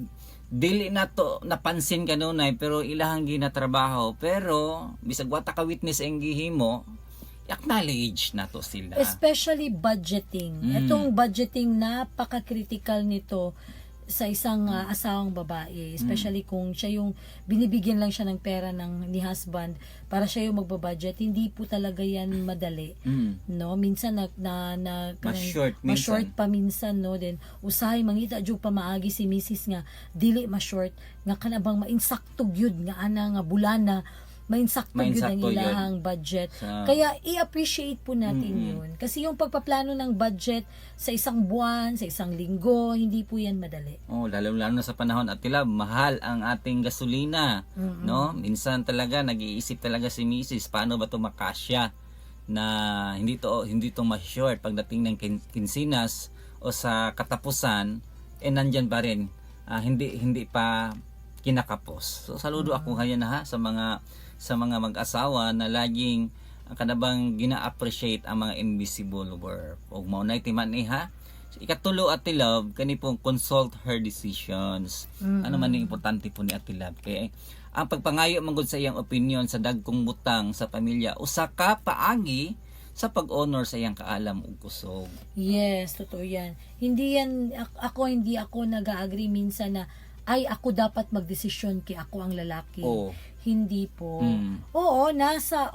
dili nato napansin kanunay pero ilahang ginatrabaho pero bisag wata ka witness ang gihimo acknowledge nato sila. Especially budgeting. Itong budgeting napaka-critical nito sa isang asawang babae, especially kung siya yung binibigyan lang siya ng pera ni husband para siya yung magbabudget, hindi po talaga yan madali. No, minsan ma-short pa minsan no, then usahay mangita jud pa maagi si Mrs. nga dili ma-short nga kanabang mainsakto gyud nga ana nga bulana mainsakto yun ang ilahang budget. Kaya i-appreciate po natin yun. Kasi yung pagpaplano ng budget sa isang buwan, sa isang linggo, hindi po yan madali. Lalo na sa panahon at mahal ang ating gasolina. No? Minsan talaga nag-iisip talaga si Mrs. paano ba ito makasya na hindi to ma-short pagdating ng kinsinas o sa katapusan nandyan pa rin. Hindi pa kinakapos. So saludo ako ngayon ha sa mga mag-asawa na laging kanabang gina-appreciate ang mga invisible work. Og mao nay timan ha. So, ikatulo at Love kani pong consult her decisions. Ano man ang importante po ni Ate Love kay ang pagpangayo manggod sa iyang opinion sa dagkong butang sa pamilya usa ka paagi sa pag-honor sa iyang kaalam ug kusog. Yes, totoo yan. Hindi ako nag-agree minsan na ay ako dapat magdesisyon kay ako ang lalaki. Hindi po. Oo, nasa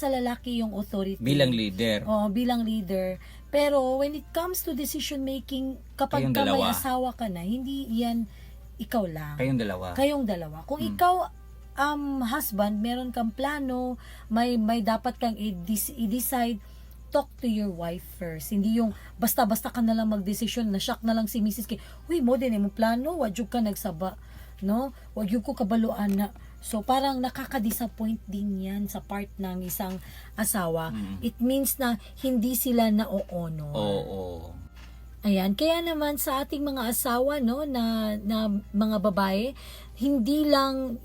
lalaki yung authority. Bilang leader. Bilang leader. Pero when it comes to decision making, kapag ka may asawa ka na, hindi yan ikaw lang. Kayong dalawa. Kung ikaw, husband, meron kang plano, may dapat kang i-decide, talk to your wife first. Hindi yung basta-basta ka na lang magdesisyon, na-shock na lang si Mrs. K. Uy, mo din mo plano, wadyo ka nagsaba. No? Wadyo ko kabaluan na. So, parang nakaka-disappoint din yan sa part ng isang asawa. It means na hindi sila na-o-honor. Ayan, kaya naman sa ating mga asawa no na mga babae, hindi lang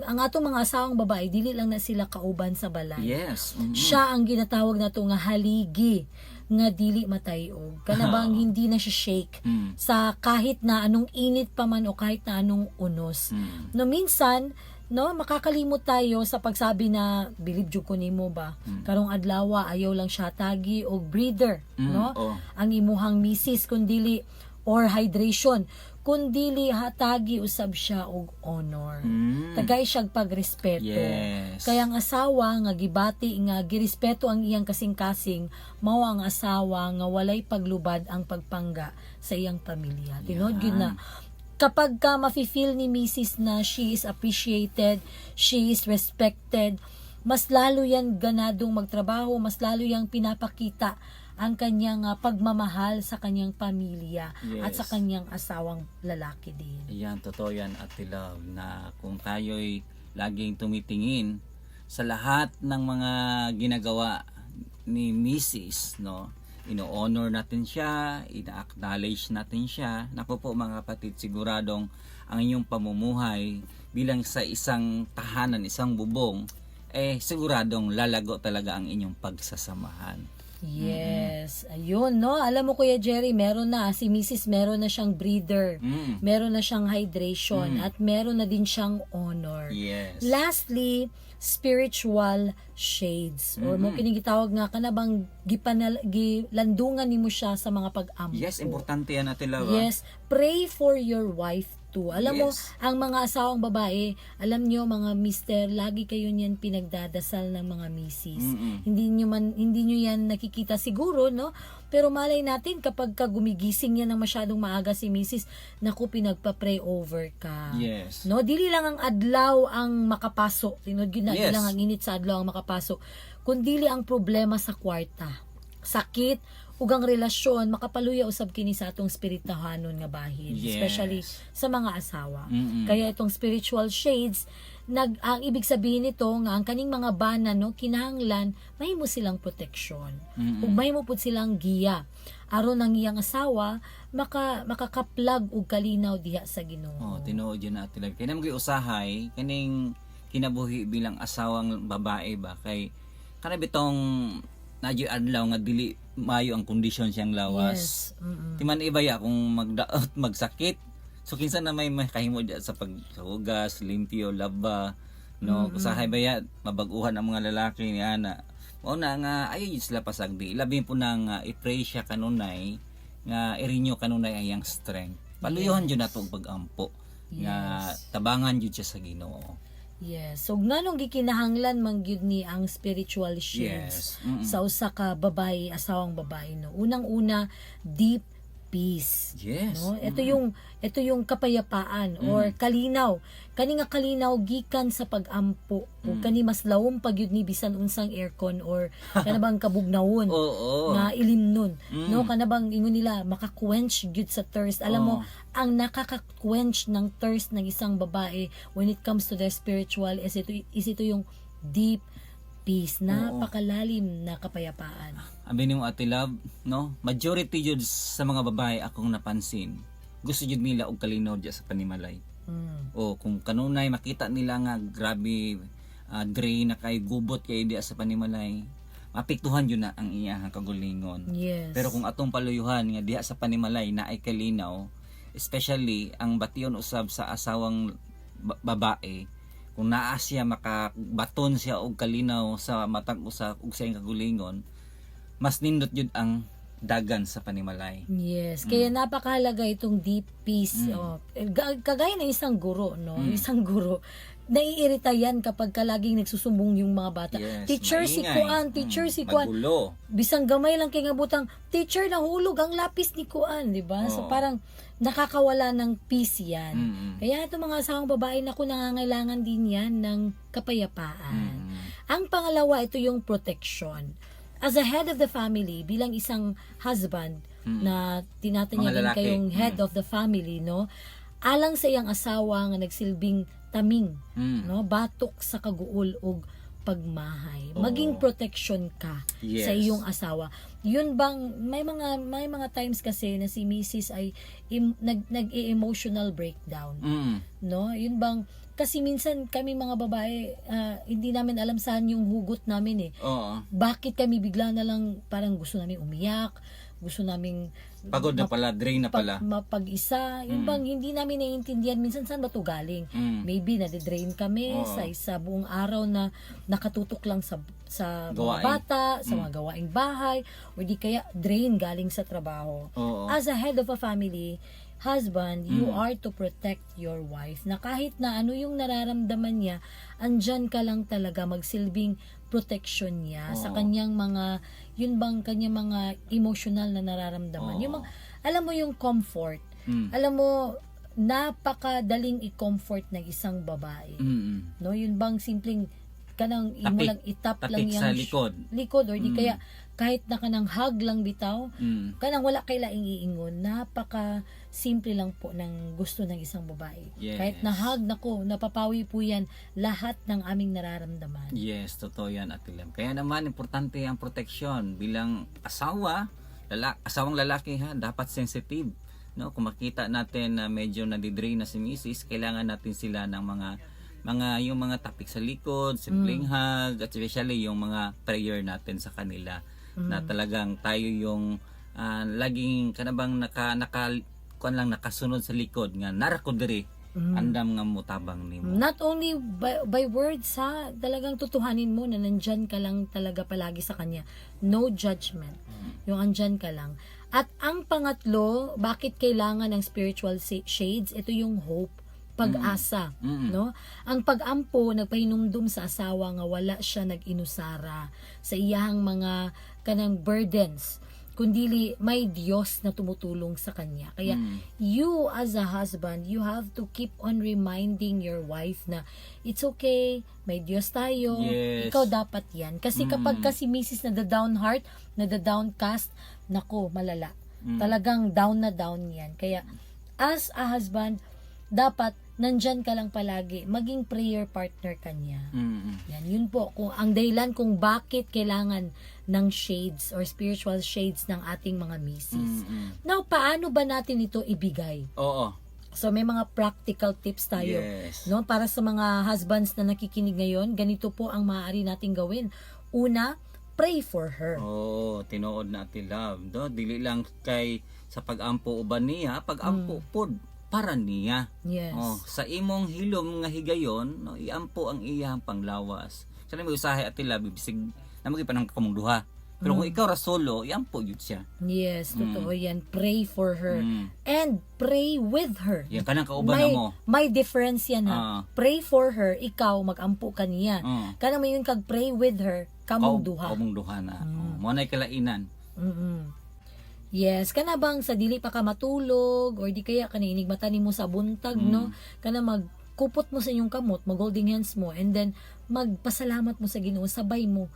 ang atong mga asawang babae dili lang na sila kauban sa balay. Yes. Mhm. Siya ang ginatawag nato nga haligi nga dili matayog. Kana bang hindi na siya shake Mm. sa kahit na anong init pa man o kahit na anong unos. Mm. No minsan no makakalimot tayo sa pagsabi na bilib jud ko nimo ba karong adlaw ayaw lang siya tagi og breather no Oh. ang imuhang misis kundili or hydration kundili hatagi usab siya og honor tagay siyang pagrespeto Yes. kaya ang asawa nga gibati nga girespeto ang iyang kasing-kasing mao ang asawa nga walay paglubad ang pagpangga sa iyang pamilya tinod gyud na kapag ka mafe-feel ni Mrs. na she is appreciated, she is respected, mas lalo yan ganadong magtrabaho, mas lalo yang pinapakita ang kanyang pagmamahal sa kanyang pamilya at sa Yes. kanyang asawang lalaki din. Ayan, totoo yan, Ate Love, na kung tayo'y laging tumitingin sa lahat ng mga ginagawa ni Mrs., no? Ino-honor natin siya, ina-acknowledge natin siya. Naku po mga kapatid, siguradong ang inyong pamumuhay bilang sa isang tahanan, isang bubong, siguradong lalago talaga ang inyong pagsasamahan. Yes, ayun no. Alam mo Kuya Jerry, meron na si Mrs. meron na siyang breather, meron na siyang hydration at meron na din siyang honor. Yes. Lastly, spiritual shades or mo kining gitawag nga kanabang gilandungan nimo siya sa mga pag-ampo. Yes, importante yan, Ate Love. Yes, pray for your wife too. Alam mo, Yes. ang mga asawang babae, alam nyo mga mister, lagi kayo niyan pinagdadasal ng mga misis. Hindi nyo yan nakikita siguro, no? Pero malay natin kapag ka gumigising yan ng masyadong maaga si misis, naku pinagpa-pray over ka. Yes. No, dili lang ang adlaw ang makapasok. Tinod gyud na Yes. di lang ang init sa adlaw ang makapasok. Kundi ang problema sa kwarta. Sakit ug ang relasyon makapaluya usab kini sa atong spirituhanon nga bahin, Yes. especially sa mga asawa. Mm-mm. Kaya itong spiritual shades ang ibig sabihin nito nga ang kaning mga bana no kinahanglan mahimo silang proteksyon ug mahimo pud silang giya aron ang iyang asawa makakaplag og kalinaw diha sa Ginoo. Oh, tinuod yun na Ate Love. Kaya naman usahay, kaning kinabuhi bilang asawang babae ba, kay kanabitong nadyo adlaw nga dili maayo ang kondisyon siyang lawas. Yes. Timan ibaya kung magdaot magsakit. So kinsa na may kahimo diya sa paghugas, limpyo, laba, no, usahay baya mabaguhan ang mga lalaki ni ana. Mao na nga ayo sila pasagdi. Labi po nang i-pray siya kanunay nga i-renew kanunay ang iyang strength. Paluyohan jud nato ang pag-ampo nga tabangan jud siya sa Ginoo. Yes. So nganong gikinahanglan man gyud ni ang spiritual Yes. shades sa usa ka babae, asawang babae no. Unang-una, deep peace. Yes. No? Ito yung kapayapaan or kalinaw. Kani nga kalinaw gikan sa pag-ampo. O kani mas lawom pag yun ni bisan unsang aircon or kanabang kabugnawon Oo. na ilimnon. No, kanabang ingon nila maka-quench gyud sa thirst. Alam mo, ang nakaka-quench ng thirst ng isang babae when it comes to their spiritual is ito yung deep peace, napakalalim na kapayapaan. Abi nimo Ate Love, no? Majority jud sa mga babae akong napansin, gusto jud nila og kalinaw diya sa panimalay. O kung kanunay makita nila nga grabe drain na kay gubot kay diya sa panimalay, mapiktuhan jud na ang iyang kagulingon. Yes. Pero kung atong paluyuhan nga diha sa panimalay na ay kalinaw, especially ang bation usab sa asawang babae, kung naa siya makabaton siya og kalinaw sa matag usa ug sa iyang kagulingon, mas nindot jud ang dagan sa panimalay. Yes, kaya napakahalaga itong deep peace. Oh, kagaya ng isang guro, no? Isang guro, naiirita yan kapag laging nagsusumbong yung mga bata. Yes, Teacher si maingay. Kuan, teacher si Kuan. Magulo. Bisang gamay lang kay nga butang, teacher nahulog ang lapis ni Kuan, di ba? So Oo. parang nakakawala ng peace yan. Mm-mm. Kaya itong mga asawang babae na nangangailangan din yan ng kapayapaan. Ang pangalawa, ito yung protection. As a head of the family, bilang isang husband na tinatanyagin Mga lalaki. kayong head of the family, no? Alang sa iyang asawa nga nagsilbing taming, no? Batok sa kaguol og pagmahay, Oo. maging protection ka Yes. sa iyong asawa. Yun bang may mga times kasi na si Mrs. ay nag-emotional breakdown, no? Yun bang kasi minsan kami mga babae, hindi namin alam saan yung hugot namin eh. Oo. Bakit kami bigla na lang parang gusto namin umiyak, gusto namin Pagod na pala, drain na pala. mapag-isa. Yun bang hindi namin naiintindihan minsan saan ba to galing. Maybe nade-drain kami Oo. sa isa buong araw na nakatutok lang sa mga Gawain. bata, sa mga gawaing bahay, o di kaya drain galing sa trabaho. Oo. As a head of a family, husband, you are to protect your wife. Na kahit na ano yung nararamdaman niya, andyan ka lang talaga magsilbing protection niya sa kanyang mga, yun bang kanyang mga emotional na nararamdaman. Oo. Yung mga, alam mo yung comfort. Mm. Alam mo, napakadaling i-comfort ng isang babae. No, yun bang simpleng kanang imo Tapik. lang itap lang Tapik sa likod. or di kaya kahit na kanang hug lang bitaw, Mm. kanang wala kay laing iingon, napaka simple lang po ng gusto ng isang babae. Yes. Kahit na hug nako, napapawi po yan lahat ng aming nararamdaman. Yes, totoo yan, Ate Lem. Kaya naman, importante ang protection. Bilang asawa, asawang lalaki ha, dapat sensitive. No? Kung makita natin na medyo nadidrain na si Mrs., kailangan natin sila ng yung mga topic sa likod, simpleng hug, at especially yung mga prayer natin sa kanila. Na talagang tayo yung laging kanabang nakasunod sa likod nga narako diri andam nga mutabang nimo. Not only by words ha, talagang tutuhanin mo na nandyan ka lang talaga palagi sa kanya. No judgment. Yung andyan ka lang. At ang pangatlo, bakit kailangan ng spiritual shades? Ito yung hope, pag-asa, no? Ang pag-ampo nagpahinumdum sa asawa nga wala siya nag-inusara sa iyang mga kanang burdens, kundili may Diyos na tumutulong sa kanya. Kaya you as a husband, you have to keep on reminding your wife na it's okay, may Diyos tayo, Yes. ikaw dapat yan. Kasi kapag kasi Mrs. nada-down heart, nada-downcast, nako, malala. Talagang down na down yan. Kaya as a husband, dapat nandyan ka lang palagi, maging prayer partner ka niya. Yan, yun po. Kung ang dahilan kung bakit kailangan ng shades or spiritual shades ng ating mga misis. Now, paano ba natin ito ibigay? Oo. So, may mga practical tips tayo. Yes. No? Para sa mga husbands na nakikinig ngayon, ganito po ang maaari nating gawin. Una, pray for her. Oh, tinuod na Ate Love. Do, dili lang kay sa pag-ampo uban niya, pag-ampo pod para niya. Yes. Oh, sa imong hilom nga higayon, no, iampo ang iyang panglawas. Sana may usahay Ate Love, bisig na magipanang kamong duha. Pero kung ikaw ra solo, iampo yun siya. Yes, totoo yan. Pray for her. And pray with her. Yan kanang kauban na mo. May difference yan ha. Pray for her, ikaw mag-ampo ka niya. Kanang may yun kag pray with her, kamong duha. Kamong duha na. Mo nay kalainan. Yes, kana bang sa dili pa ka matulog or di kaya kana inigmata nimo sa buntag no, kana magkupot mo sa inyong kamot, mag-holding hands mo, and then magpasalamat mo sa Ginoo, sabay mo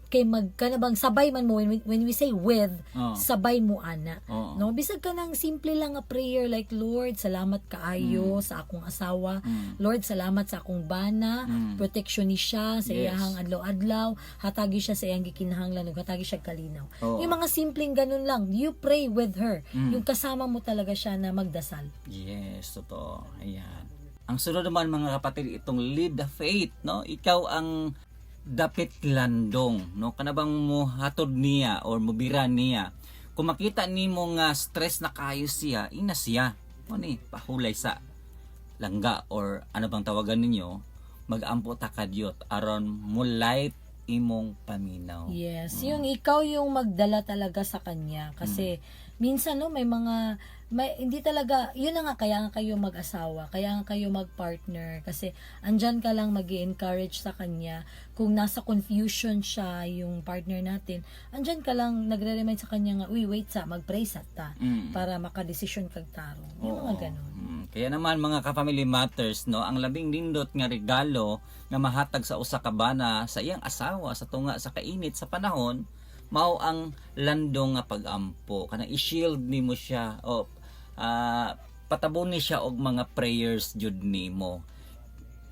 kay kana bang sabay man mo when we say with, sabay mo ana. No, bisag ka nang simple lang nga prayer like Lord, salamat kaayo sa akong asawa. Lord, salamat sa akong bana, protection ni siya sa iyang adlaw-adlaw, hatagi siya sa iyang gikinahanglan, hatagi siya kalinaw. Yung mga simpleng ganun lang, you pray with her. Yung kasama mo talaga siya na magdasal. Yes, totoo. Ayan. Ang sunod naman mga kapatid, itong lead the faith, no? Ikaw ang dapit landong, no? Kanabang mo hatod niya or mubira niya. Kung makita nimo nga stress na kayo siya, ina siya. Ano ni pahulay sa langga or ano bang tawagan ninyo, mag-ampo ta kadyot aron mulait imong paminaw. Yes, yung ikaw yung magdala talaga sa kanya kasi minsan no may hindi talaga yun na nga kaya nga kayo mag-asawa, kaya nga kayo mag-partner kasi andyan ka lang magi-encourage sa kanya kung nasa confusion siya yung partner natin, andyan ka lang nagre-remind sa kanya nga uy wait sa mag-pray sa ta para makadesisyon kag tarong. Yung mga ganun. Kaya naman mga ka-family matters, no, ang labing nindot nga regalo nga mahatag sa usa ka bana sa iyang asawa sa tunga sa kainit sa panahon mao ang landong nga pag-ampo kana i-shield nimo siya o patabon ni siya og mga prayers jud nimo.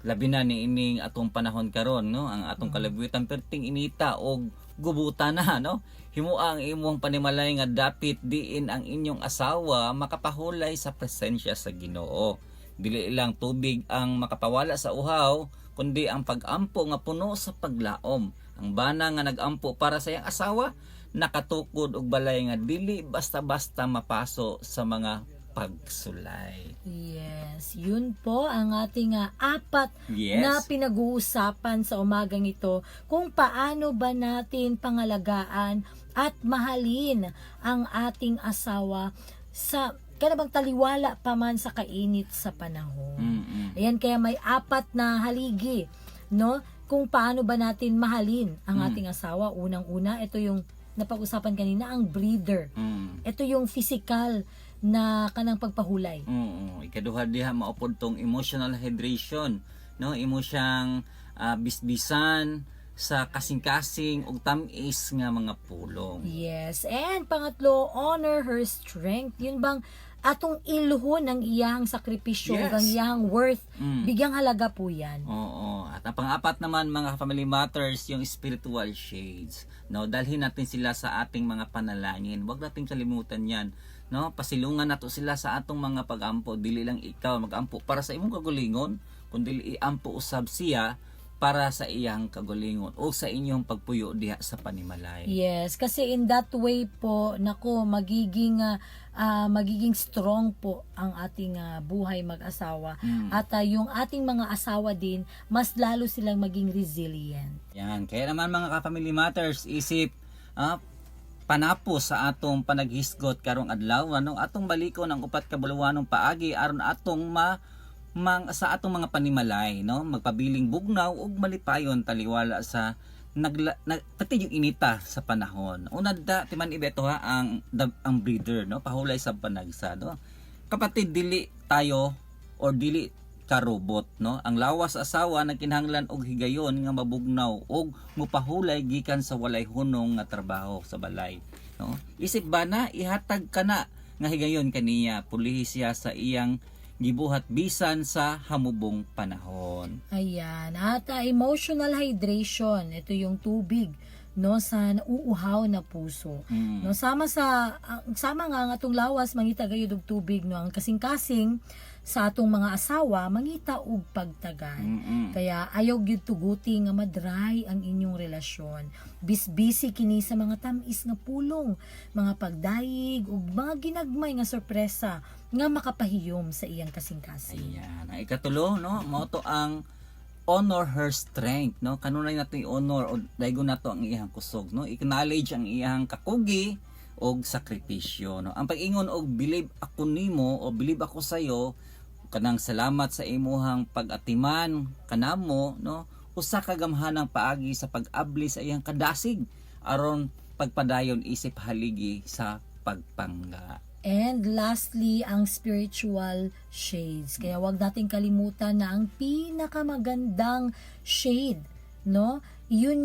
labi na ni ining atong panahon karon, no, ang atong kalabutan perting inita og gubuta na, no. Himo ang imong panimalay nga dapit diin ang inyong asawa makapahulay sa presensya sa Ginoo. Dili lang tubig ang makapawala sa uhaw, kundi ang pag-ampo nga puno sa paglaom. Ang bana nga nag-ampo para sa iyang asawa nakatukod og balay nga dili basta-basta mapaso sa mga pagsulay. Yes, yun po ang ating apat Yes. na pinag-uusapan sa umagang ito, kung paano ba natin pangalagaan at mahalin ang ating asawa sa kanabang taliwala pa man sa kainit sa panahon. Mm-mm. Ayan, kaya may apat na haligi, no? Kung paano ba natin mahalin ang ating asawa. Unang-una, ito yung napag-usapan kanina, ang breather. Mm. Ito yung physical na kanang pagpahulay. Oo, ikaduha diha maupod tong emotional hydration, no? Imo siyang bisbisan sa kasing-kasing ug tamis nga mga pulong. Yes. And pangatlo, honor her strength. Yun bang atong iluhon ang iyang sakripisyo, Yes. ang iyang worth. Mm. Bigyang halaga po yan. Oo. At ang pang-apat naman mga family matters, yung spiritual shades. No, dalhin natin sila sa ating mga panalangin. Huwag natin kalimutan 'yan. No, pasilungan nato sila sa atong mga pag-ampo. Dili lang ikaw mag-ampo para sa imong kagulingon, kundi iampo usab siya para sa iyang kagulingon o sa inyong pagpuyo diha sa panimalay. Yes, kasi in that way po, nako, magiging strong po ang ating buhay mag-asawa. At yung ating mga asawa din, mas lalo silang maging resilient. Yan. Kaya naman mga ka-family matters, isip panapo sa atong panaghisgot karong adlaw anong atong baliko ng upat ka buluwanong paagi aron atong sa atong mga panimalay, no, magpabiling bugnaw ug malipayon taliwala sa pati yung inita sa panahon. Una da timan ibeto ang breeder, no, pahulay sa panagsa, no. Kapatid, dili tayo or dili ka robot, no. Ang lawas asawa nagkinahanglan og higayon nga mabugnaw og mupahulay gikan sa walay hunong nga trabaho sa balay, no. Isip ba na ihatag kana nga higayon kaniya, pulihi siya sa iyang gibuhat bisan sa hamubong panahon. Ayan. At emotional hydration, ito yung tubig, no, sa nauuhaw na puso. No, sama nga ang atong lawas mangita gayud og tubig, no, ang kasing-kasing sa atong mga asawa mangita og pagtagan. Kaya ayaw gyud tuguti nga madry ang inyong relasyon. Bisbisi kini sa mga tamis nga pulong, mga pagdayig ug mga ginagmay nga sorpresa nga makapahiyom sa iyang kasing-kasing. Ayan. Ang ikatulo, no, mao to ang honor her strength, no. Kanunay nato i-honor o daygon nato ang iyang kusog, no. Acknowledge ang iyang kakugi og sakripisyo, no. Ang pag-ingon og believe ako nimo o believe ako sayo, kanang salamat sa imuhang pag-atiman kanamo, no, usa ka gamhanang paagi sa pag-abli sa iyang kadasig aron pagpadayon isip haligi sa pagpangga. And lastly, ang spiritual shades. Kaya wag nating kalimutan na ang pinakamagandang shade, no, yun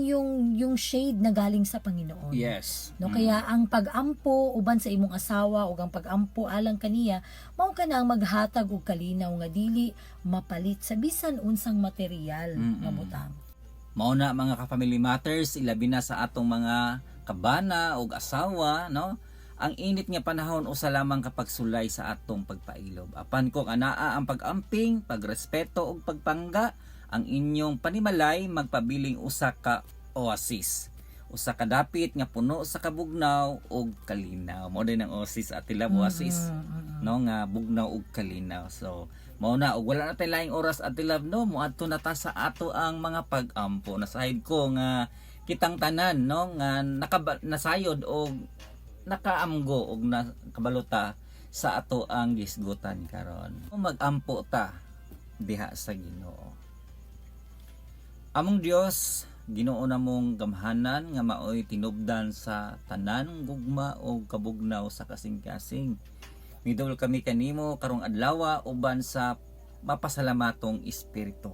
yung shade na galing sa Panginoon. Yes. No, kaya ang pag-ampo uban sa imong asawa ug ang pag-ampo alang kaniya, mao ka na ang maghatag og kalinaw nga dili mapalit sa bisan unsang material nga butang. Mao na mga ka-family matters, ilabi na sa atong mga kabana ug asawa, no. Ang init nga panahon usa lamang kapag sulay sa atong pagpailob. Apan kung anaa ang pag-amping, pagrespeto ug pagpangga, ang inyong panimalay magpabiling usa ka oasis. Usa ka dapit nga puno sa kabugnaw ug kalinaw. Mao din ang oasis at tila oasis, no, nga bugnaw ug kalinaw. So mao na ug wala na tay laing oras at love, no, moadto na ta sa ato ang mga pag-ampo. Nasahid ko nga kitang tanan, no, nga nasayod og nakaamgo og nakabaluta sa ato ang gisgutan karon. Mag-ampo ta diha sa Ginoo. Among Dios, Ginoo namong gamhanan nga maoy tinubdan sa tanan gugma o kabugnaw sa kasing-kasing. Midul kami kanimo karong adlaw uban sa mapasalamatong espiritu.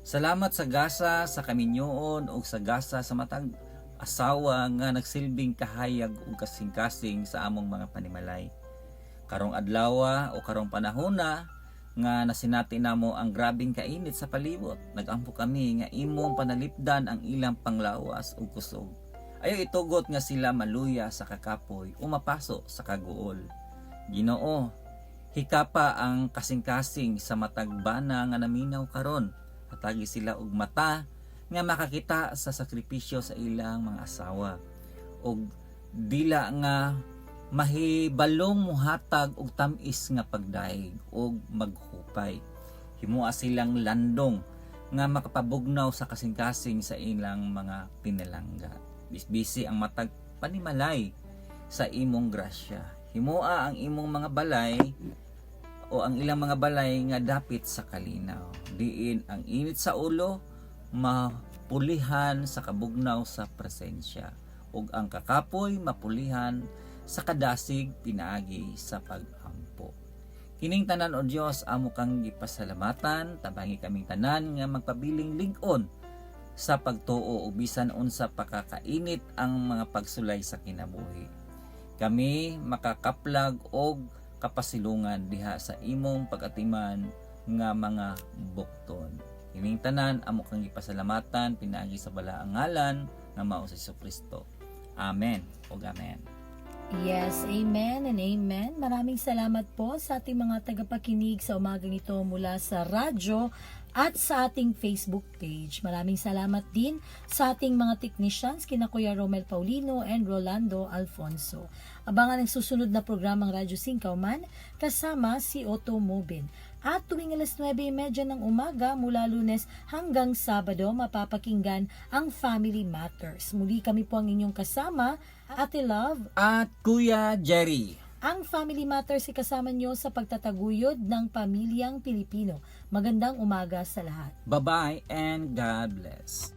Salamat sa gasa sa kaminyoon o sa gasa sa matag asawa nga nagsilbing kahayag ug kasing-kasing sa among mga panimalay. Karong adlaw o karong panahona nga nasinati namo ang grabing kainit sa palibot. Nagampo kami nga imong panalipdan ang ilang panglawas ug kusog. Ayaw itugot nga sila maluya sa kakapoy o mapaso sa kaguol. Ginoo, hikapa ang kasing-kasing sa matag bana nga naminaw karon. Hatagi sila og mata nga makakita sa sakripisyo sa ilang mga asawa. Og dila nga mahibalong muhatag og tamis nga pagdaig og maghupay. Himua silang landong nga makapabugnaw sa kasing-kasing sa ilang mga pinalangga. Bisbisi ang matag panimalay sa imong grasya. Himua ang imong mga balay o ang ilang mga balay nga dapit sa kalinaw. Diin ang init sa ulo mapulihan sa kabugnaw sa presensya ug ang kakapoy mapulihan sa kadasig pinaagi sa pag-ampo. Kining tanan o Dios amo kang gipasalamatan, tabangi kaming tanan nga magpabiling lig-on sa pagtuo o bisan unsa pakakainit ang mga pagsulay sa kinabuhi. Kami makakaplag og kapasilungan diha sa imong pag-atiman nga mga bukton. Kining tanan amo kang gipasalamatan pinaagi sa balaang ngalan nga mao sa Jesucristo. Amen ug amen. Yes, amen and amen. Maraming salamat po sa ating mga tagapakinig sa umagang ito mula sa radyo at sa ating Facebook page. Maraming salamat din sa ating mga technicians, kina Kuya Romel Paulino and Rolando Alfonso. Abangan ang susunod na programang Radyo Singkauman kasama si Otto Mobin. At tuwing alas 9:30 ng umaga mula Lunes hanggang Sabado mapapakinggan ang Family Matters. Muli kami po ang inyong kasama, Ate Love At Kuya Jerry. ang Family Matters ay kasama nyo sa pagtataguyod ng pamilyang Pilipino. Magandang umaga sa lahat. Bye-bye and God bless.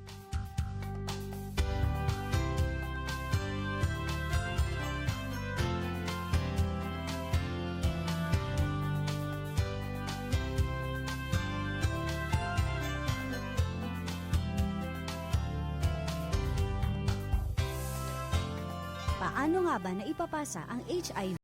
Paano nga ba naipapasa ang HIV